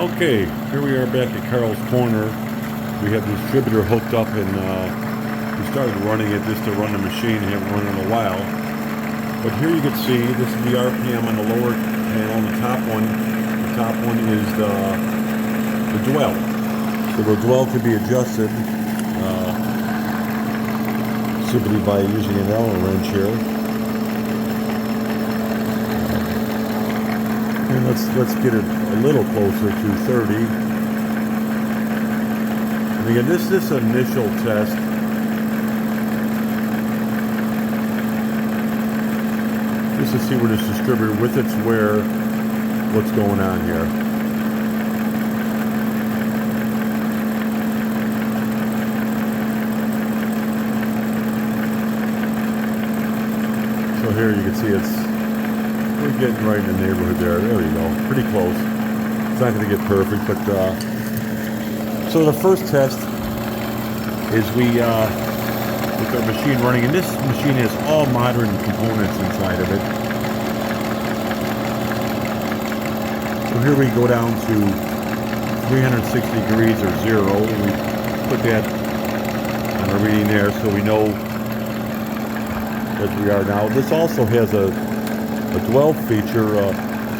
Okay, here we are back at Carl's Corner. We have the distributor hooked up and we started running it just to run the machine. Haven't run it in a while. But here you can see, this is the RPM on the lower panel. The top one is the dwell. So the dwell can be adjusted simply by using an Allen wrench here. And let's get it a little closer to 30. And again, this initial test just to see where this distributor with its wear, what's going on here. So here you can see we're getting right in the neighborhood there. There you go. Pretty close. It's not going to get perfect, but so the first test is with our machine running, and this machine has all modern components inside of it. So here we go down to 360 degrees or 0. We put that on a reading there so we know as we are now. This also has a dwell feature,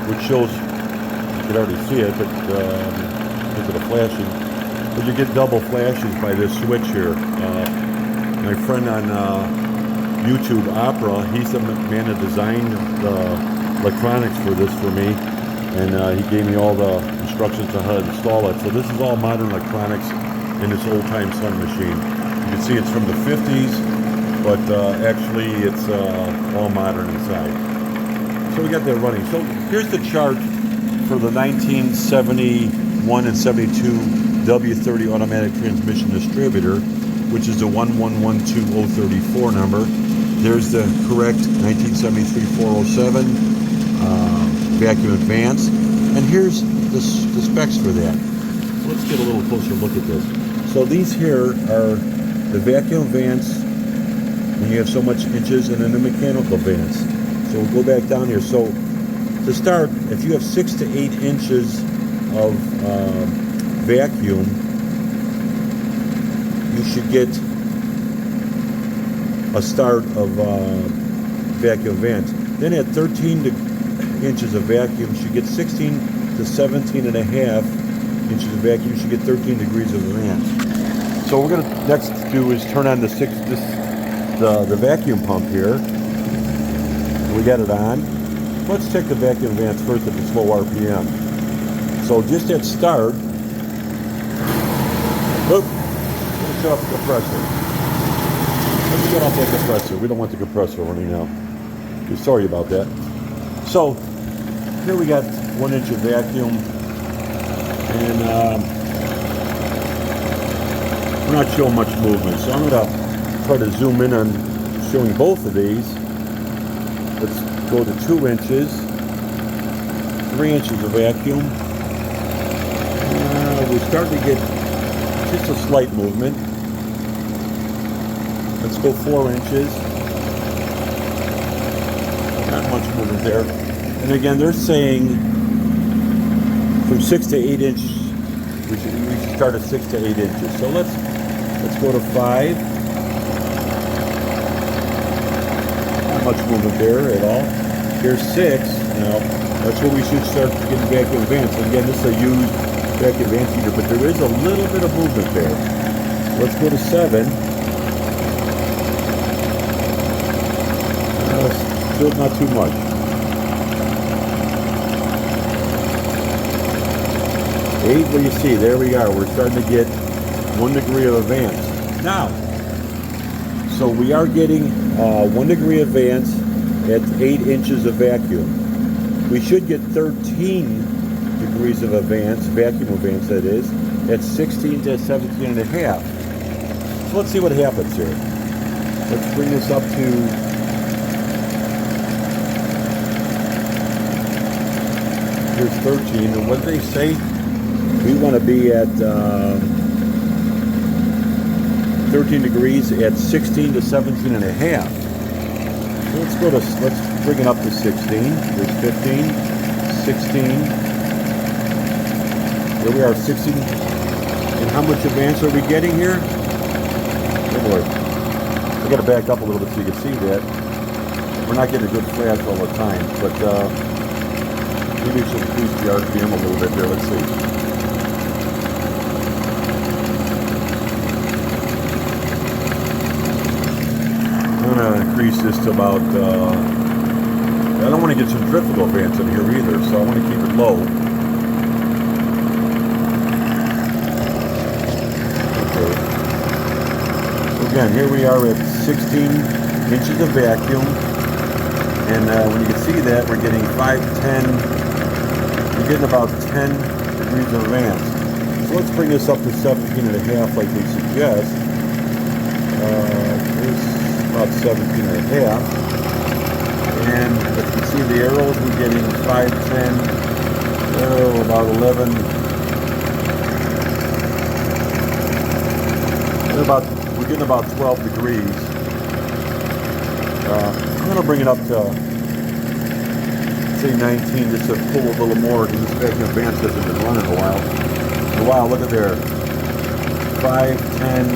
which shows, you can already see it, but because of the flashing, but you get double flashes by this switch here. My friend on YouTube, Opera, he's the man that designed the electronics for this for me, and he gave me all the instructions on how to install it. So this is all modern electronics in this old-time Sun machine. You can see it's from the 50s, but actually it's all modern inside. So we got that running. So here's the chart for the 1971 and 72 W-30 automatic transmission distributor, which is the 1112034 number. There's the correct 1973 407 vacuum advance. And here's the specs for that. So let's get a little closer look at this. So these here are the vacuum advance, and you have so much inches, and then the mechanical advance. So we'll go back down here. So to start, if you have 6 to 8 inches of vacuum, you should get a start of vacuum advance. Then at 13 inches of vacuum, you should get 16 to 17 and a half inches of vacuum. You should get 13 degrees of advance. So what we're going to next do is turn on the vacuum pump here. We got it on. Let's check the vacuum advance first at the slow RPM. So just at start, let's shut off the compressor. Let's shut off that compressor. We don't want the compressor running now. Sorry about that. So here we got 1 inch of vacuum, and we're not showing much movement. So I'm going to try to zoom in on showing both of these. Let's go to 2 inches, 3 inches of vacuum. We're starting to get just a slight movement. Let's go 4 inches. Not much movement there. And again, they're saying from 6 to 8 inches, we should start at 6 to 8 inches. So let's go to 5. Much movement there at all. Here's 6. Now that's where we should start getting vacuum advance. And again, this is a used vacuum advance heater, but there is a little bit of movement there. Let's go to 7. Still not too much. 8. What do you see? There we are. We're starting to get 1 degree of advance. Now, so we are getting 1 degree advance at 8 inches of vacuum. We should get 13 degrees of advance, vacuum advance that is, at 16 to 17 and a half. So let's see what happens here. Let's bring this up to, here's 13, and what they say, we want to be at 13 degrees at 16 to 17 and a half. So let's bring it up to 16. There's 15, 16, Here we are, 60. And how much advance are we getting here? Oh boy. I got to back up a little bit so you can see that. We're not getting a good flash all the time, but maybe we should increase the RPM a little bit there. Let's see. I'm going to increase this to about, I don't want to get centrifugal advance in here either, so I want to keep it low. Okay. So again, here we are at 16 inches of vacuum. And when you can see that, we're getting 5, 10, we're getting about 10 degrees of advance. So let's bring this up to 17.5 like they suggest. This about 17.5. And as you can see the arrows, we're getting 5, 10, about 11. We're getting about 12 degrees. I'm going to bring it up to, say, 19, just to pull a little more, because this vacuum advance hasn't been running in a while. Look at there. 5, 10.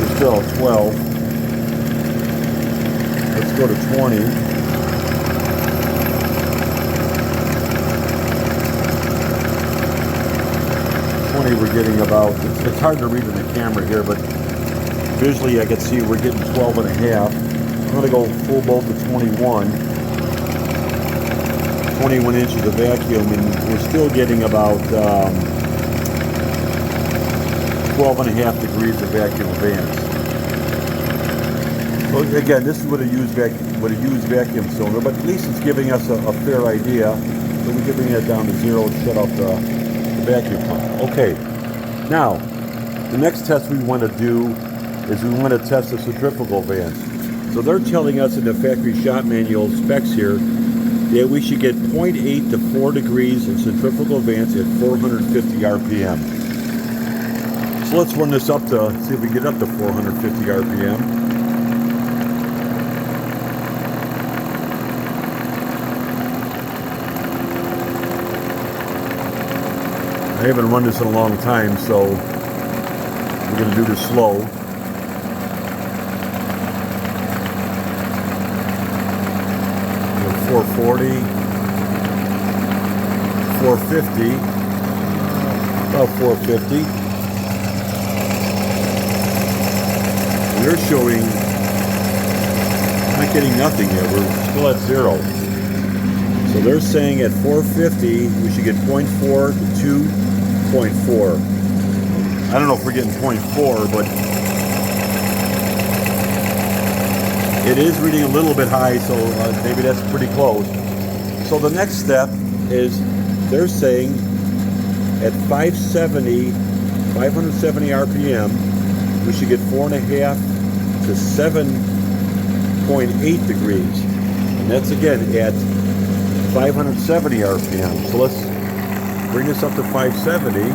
We're still at 12. Let's go to 20. 20, we're getting about, it's hard to read in the camera here, but visually I can see we're getting 12.5. I'm going to go full bolt to 21. 21 inches of vacuum, and we're still getting about 12.5 degrees of vacuum advance. So again, this is with a used vacuum cylinder, but at least it's giving us a fair idea. So we can bring that down to 0 and shut off the vacuum pump. Okay, now the next test we want to do is we want to test the centrifugal advance. So they're telling us in the factory shop manual specs here that we should get 0.8 to 4 degrees in centrifugal advance at 450 RPM. So let's run this up to see if we get up to 450 RPM. I haven't run this in a long time, so we're going to do this slow. We're 440, 450, about 450. We're showing, not getting nothing yet. We're still at 0. So they're saying at 450 we should get 0.4 to 2.4. I don't know if we're getting 0.4, but it is reading a little bit high, so maybe that's pretty close. So the next step is they're saying at 570 RPM we should get 4.5 to 7.8 degrees, and that's again at 570 RPM. So let's bring this up to 570.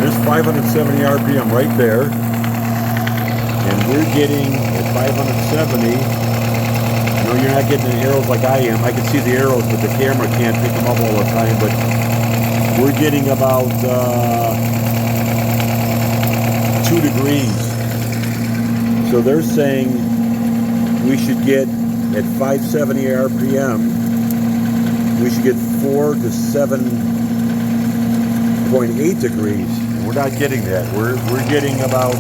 There's 570 RPM right there. And we're getting at 570. I know you're not getting the arrows like I am. I can see the arrows, but the camera can't pick them up all the time. But we're getting about 2 degrees. So they're saying we should get at 570 RPM, we should get 4 to 7.8 degrees. We're not getting that. We're getting about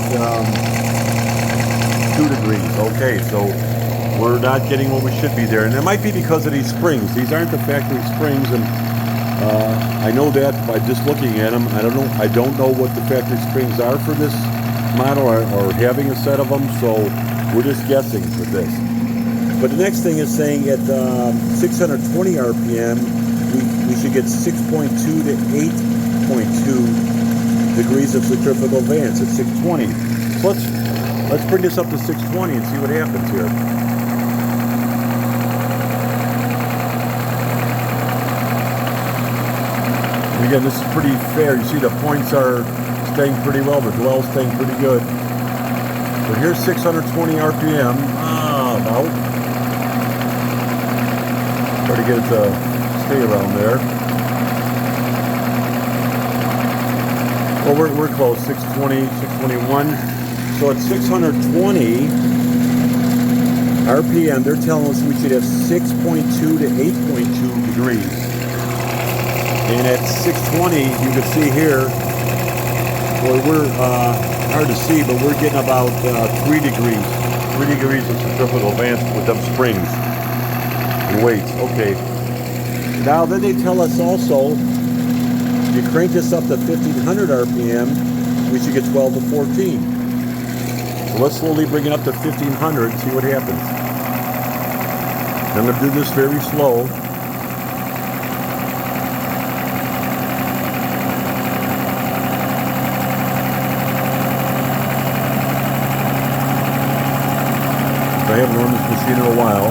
2 degrees. Okay, so we're not getting what we should be there, and it might be because of these springs. These aren't the factory springs, and I know that by just looking at them. I don't know what the factory springs are for this model, or having a set of them. So we're just guessing with this. But the next thing is saying at 620 RPM, we should get 6.2 to 8.2 degrees of centrifugal advance at 620. So let's bring this up to 620 and see what happens here. Again, this is pretty fair. You see the points are staying pretty well. The dwell's staying pretty good. So here's 620 RPM. About. Try to get it to stay around there. Well, we're close. 620, 621. So at 620 RPM, they're telling us we should have 6.2 to 8.2 degrees. And at 620, you can see here, well, we're hard to see, but we're getting about 3 degrees. 3 degrees of centrifugal advance with them springs and weights. Okay. Now then they tell us also, if you crank this up to 1500 RPM, we should get 12 to 14. So let's slowly bring it up to 1500 and see what happens. I'm going to do this very slow. I haven't run this machine in a while.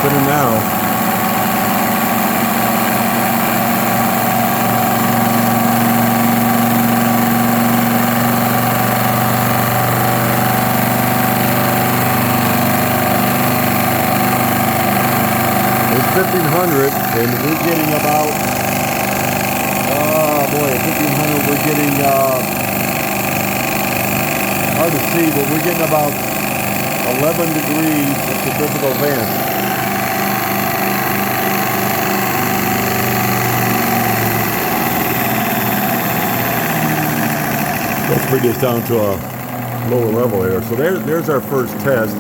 Now. It's 1500 and we're getting about, oh boy, at 1500 we're getting, hard to see, but we're getting about 11 degrees of centrifugal advance. Let's bring this down to a lower level here. So there's our first test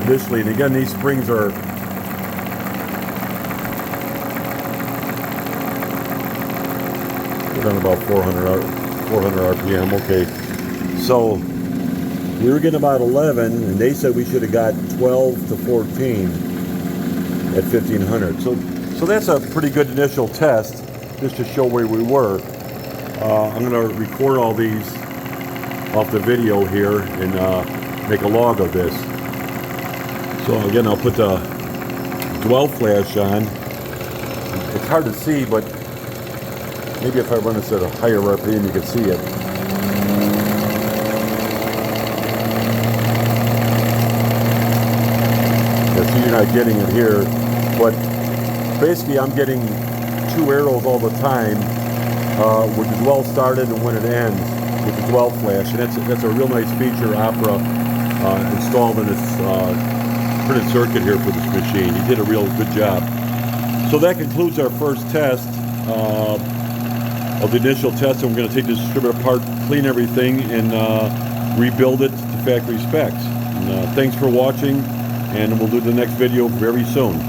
initially. And again, these springs are we're on about 400 RPM. Okay, so we were getting about 11, and they said we should have got 12 to 14 at 1500. So that's a pretty good initial test, just to show where we were. I'm going to record all these off the video here and make a log of this. So again, I'll put the dwell flash on. It's hard to see, but maybe if I run this at a higher RPM, you can see it. Yeah, so you're not getting it here, but basically I'm getting 2 arrows all the time, which is well started and when it ends, with the dwell flash, and that's a real nice feature Opera installed in its printed circuit here for this machine. He did a real good job. So that concludes our first test of the initial test, and we're going to take this distributor apart, clean everything, and rebuild it to factory specs. And, thanks for watching, and we'll do the next video very soon.